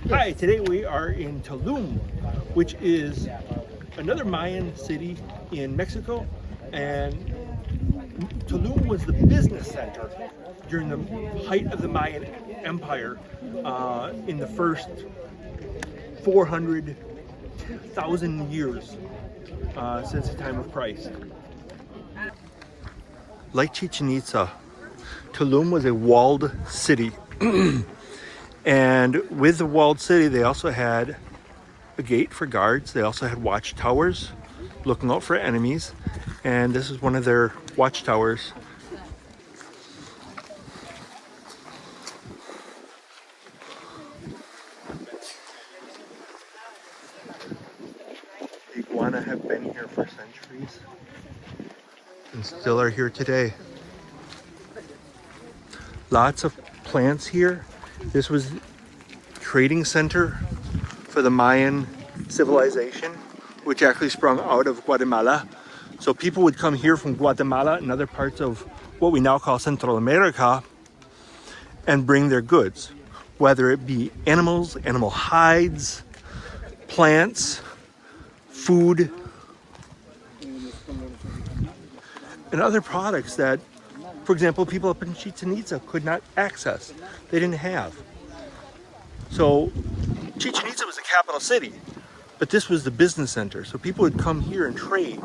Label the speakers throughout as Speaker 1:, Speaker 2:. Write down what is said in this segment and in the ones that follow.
Speaker 1: Hi, today we are in Tulum, which is another Mayan city in Mexico, and Tulum was the business center during the height of the Mayan Empire in the first 400,000 years since the time of Christ. Like Chichen Itza, Tulum was a walled city. And with the walled city, they also had a gate for guards. They also had watchtowers looking out for enemies. And this is one of their watchtowers. The iguana have been here for centuries and still are here today. Lots of plants here. This was a trading center for the Mayan civilization, which actually sprung out of Guatemala. So people would come here from Guatemala and other parts of what we now call Central America and bring their goods, whether it be animals, animal hides, plants, food, and other products that, for example, people up in Chichen Itza could not access. They didn't have. So Chichen Itza was the capital city, but this was the business center. So people would come here and trade.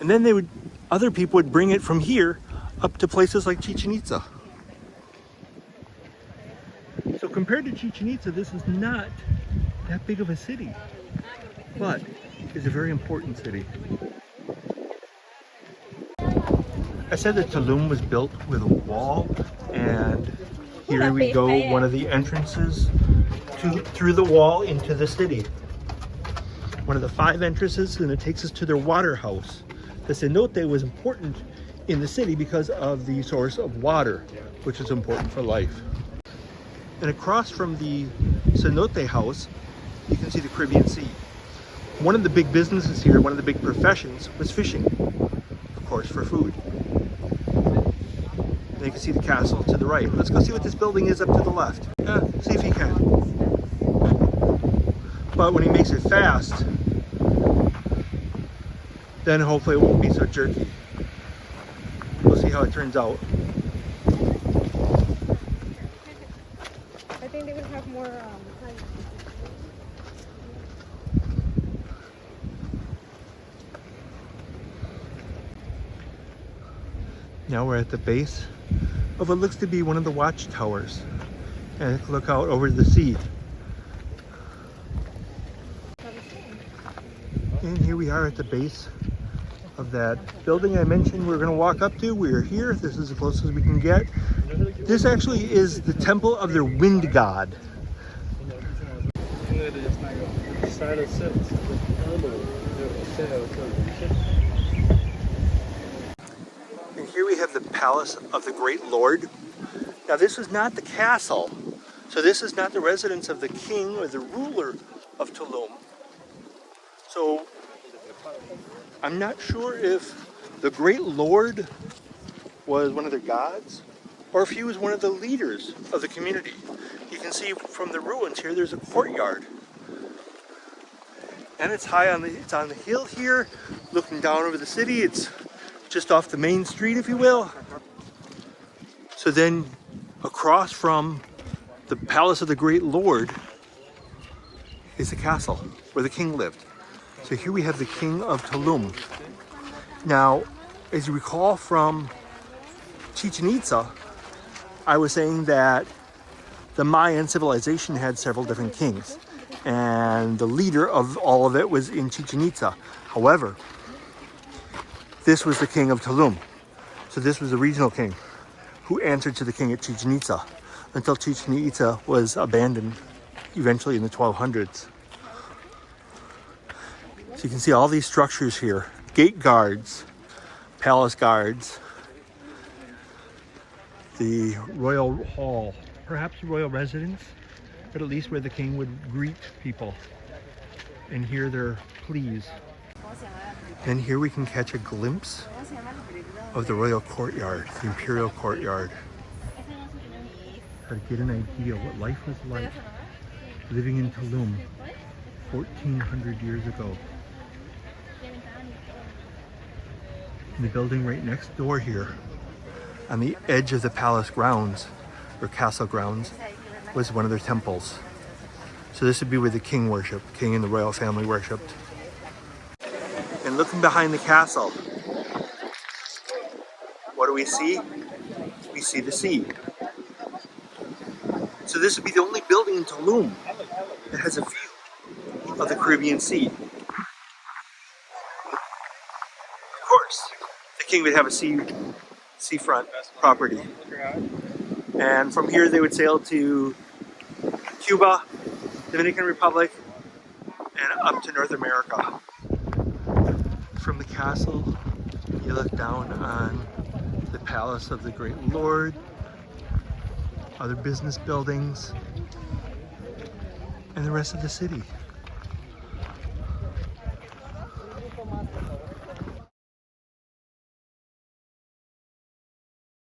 Speaker 1: And then other people would bring it from here up to places like Chichen Itza. So compared to Chichen Itza, this is not that big of a city, but it's a very important city. I said that Tulum was built with a wall, and here we go, one of the entrances through the wall into the city. One of the 5 entrances, and it takes us to their water house. The cenote was important in the city because of the source of water, which is important for life. And across from the cenote house, you can see the Caribbean Sea. One of the big businesses here, one of the big professions, was fishing, of course, for food. And you can see the castle to the right. Let's go see what this building is up to the left. See if he can. But when he makes it fast, then hopefully it won't be so jerky. We'll see how it turns out.
Speaker 2: I think they would have more
Speaker 1: Now we're at the base of what looks to be one of the watchtowers, and look out over the sea. And here we are at the base of that building I mentioned we're going to walk up to. We're here. This is the closest we can get. This actually is the temple of their wind god. And here we have the palace of the Great Lord. Now this is not the castle, so this is not the residence of the king or the ruler of Tulum. So I'm not sure if the Great Lord was one of their gods or if he was one of the leaders of the community. You can see from the ruins here, there's a courtyard. And it's it's on the hill here, looking down over the city. It's just off the main street, if you will. So then across from the palace of the Great Lord is the castle where the king lived. So here we have the king of Tulum. Now, as you recall from Chichen Itza, I was saying that the Mayan civilization had several different kings, and the leader of all of it was in Chichen Itza. However, this was the king of Tulum. So this was the regional king who answered to the king at Chichen Itza until Chichen Itza was abandoned eventually in the 1200s. So you can see all these structures here. Gate guards, palace guards, the royal hall, perhaps royal residence, but at least where the king would greet people and hear their pleas. And here we can catch a glimpse of the royal courtyard, the imperial courtyard. Try to get an idea of what life was like living in Tulum 1400 years ago. And the building right next door here, on the edge of the palace grounds, or castle grounds, was one of their temples. So this would be where the king worshipped, king and the royal family worshipped. And looking behind the castle, what do we see? We see the sea. So this would be the only building in Tulum that has a view of the Caribbean Sea. Of course, the king would have a seafront property. And from here they would sail to Cuba, Dominican Republic, and up to North America. From the castle, you look down on the palace of the Great Lord, other business buildings, and the rest of the city.